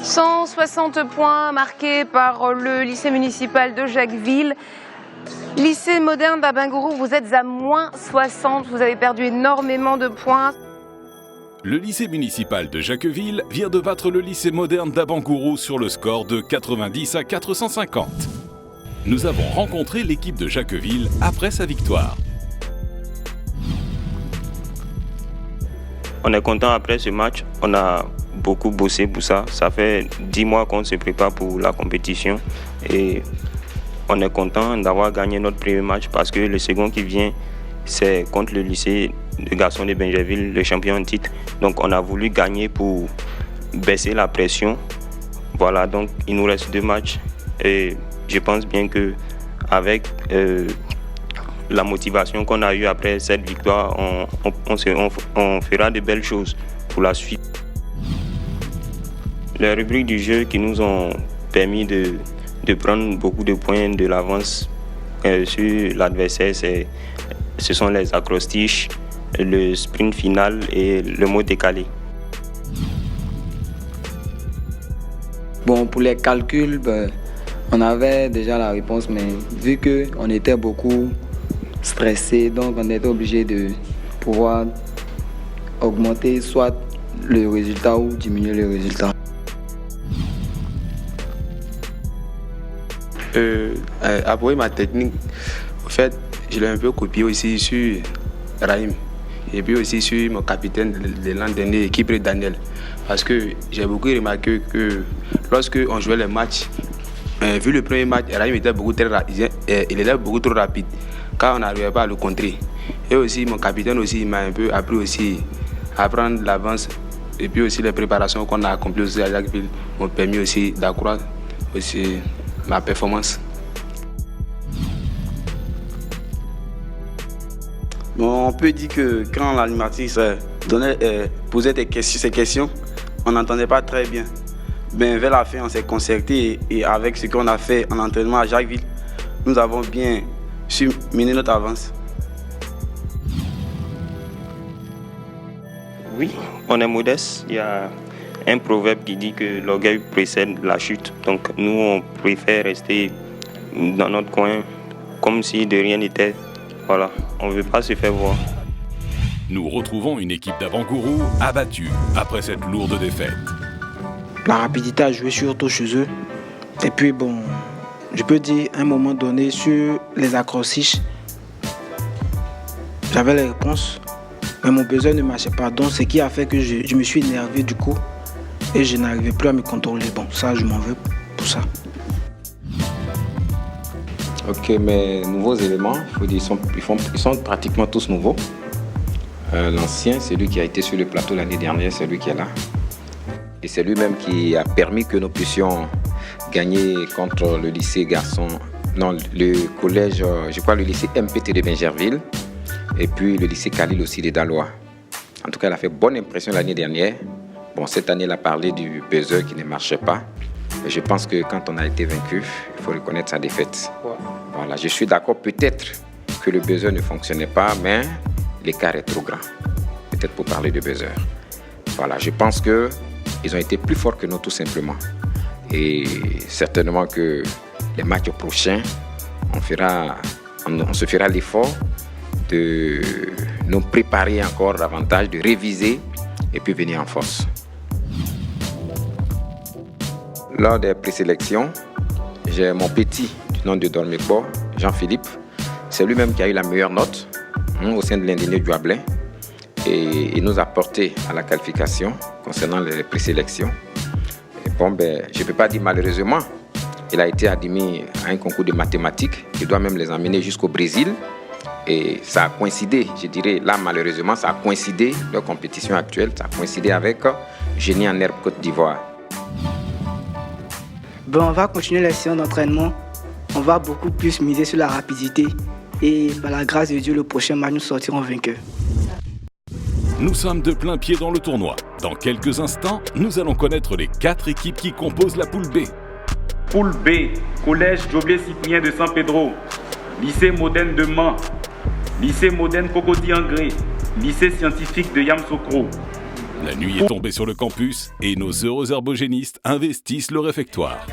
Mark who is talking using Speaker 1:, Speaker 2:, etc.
Speaker 1: 160 points marqués par le lycée municipal de Jacquesville. Lycée moderne d'Abengourou, vous êtes à moins 60, vous avez perdu énormément de points.
Speaker 2: Le lycée municipal de Jacquesville vient de battre le lycée moderne d'Abengourou sur le score de 90 à 450. Nous avons rencontré l'équipe de Jacquesville après sa victoire.
Speaker 3: On est content après ce match, on a beaucoup bossé pour ça. Ça fait 10 mois qu'on se prépare pour la compétition et on est content d'avoir gagné notre premier match parce que le second qui vient, c'est contre le lycée de garçons de Bingerville, le champion en titre. Donc on a voulu gagner pour baisser la pression. Voilà, donc il nous reste 2 matchs et je pense bien que avec la motivation qu'on a eue après cette victoire, on fera de belles choses pour la suite. Les rubriques du jeu qui nous ont permis de prendre beaucoup de points de l'avance sur l'adversaire, ce sont les acrostiches, le sprint final et le mot décalé.
Speaker 4: Bon, pour les calculs, on avait déjà la réponse, mais vu qu'on était beaucoup stressé, donc on était obligé de pouvoir augmenter soit le résultat ou diminuer le résultat.
Speaker 5: Après ma technique, en fait, je l'ai un peu copié aussi sur Raïm et puis aussi sur mon capitaine de l'an dernier, Kipré Daniel. Parce que j'ai beaucoup remarqué que lorsque on jouait les matchs, vu le premier match, Raïm était il était beaucoup trop rapide car on n'arrivait pas à le contrer. Et aussi mon capitaine aussi m'a un peu appris aussi à prendre l'avance et puis aussi les préparations qu'on a accomplies aussi à Jacquesville m'ont permis aussi d'accroître aussi ma performance.
Speaker 6: Bon, on peut dire que quand l'animatrice posait ces questions, on n'entendait pas très bien. Ben, vers la fin, on s'est concerté et avec ce qu'on a fait en entraînement à Jacquesville, nous avons bien su mener notre avance.
Speaker 3: Oui, on est modeste. Il y a un proverbe qui dit que l'orgueil précède la chute. Donc nous, on préfère rester dans notre coin comme si de rien n'était. Voilà, on ne veut pas se faire voir.
Speaker 2: Nous retrouvons une équipe d'Abengourou abattue après cette lourde défaite.
Speaker 7: La rapidité a joué surtout chez eux. Et puis bon, je peux dire à un moment donné sur les accrochiches, j'avais les réponses, mais mon besoin ne marchait pas. Donc ce qui a fait que je me suis énervé du coup et je n'arrivais plus à me contrôler. Bon, ça je m'en veux pour ça.
Speaker 8: Ok, mais nouveaux éléments, ils sont pratiquement tous nouveaux. L'ancien, c'est lui qui a été sur le plateau l'année dernière, c'est lui qui est là. Et c'est lui-même qui a permis que nous puissions gagner contre le lycée le collège, je crois le lycée MPT de Bingerville et puis le lycée Khalil aussi de Dalois. En tout cas, elle a fait bonne impression l'année dernière. Bon, cette année, elle a parlé du buzzer qui ne marchait pas. Mais je pense que quand on a été vaincu, il faut reconnaître sa défaite. Ouais. Voilà, je suis d'accord peut-être que le buzzer ne fonctionnait pas, mais l'écart est trop grand. Peut-être pour parler de buzzer. Voilà, je pense qu'ils ont été plus forts que nous tout simplement. Et certainement que les matchs prochains, on se fera l'effort de nous préparer encore davantage, de réviser et puis venir en force. Lors des présélections, j'ai mon petit du nom de Dormekbo, Jean-Philippe. C'est lui-même qui a eu la meilleure note au sein de l'Indénié du Hablin et il nous a porté à la qualification concernant les présélections. Et bon, je ne peux pas dire malheureusement, il a été admis à un concours de mathématiques qui doit même les emmener jusqu'au Brésil. Et ça a coïncidé, je dirais, là malheureusement, ça a coïncidé, leur compétition actuelle, ça a coïncidé avec Génie en herbe Côte d'Ivoire.
Speaker 7: Bon, on va continuer les séances d'entraînement. On va beaucoup plus miser sur la rapidité. Et par la grâce de Dieu, le prochain match, nous sortirons vainqueurs.
Speaker 2: Nous sommes de plein pied dans le tournoi. Dans quelques instants, nous allons connaître les 4 équipes qui composent la poule B.
Speaker 9: Poule B, Collège Joblé-Cyprien de San Pedro, Lycée moderne de Mans, Lycée moderne Cocody Angré, Lycée scientifique de Yamoussoukro.
Speaker 2: La nuit est tombée sur le campus et nos heureux herbogénistes investissent le réfectoire.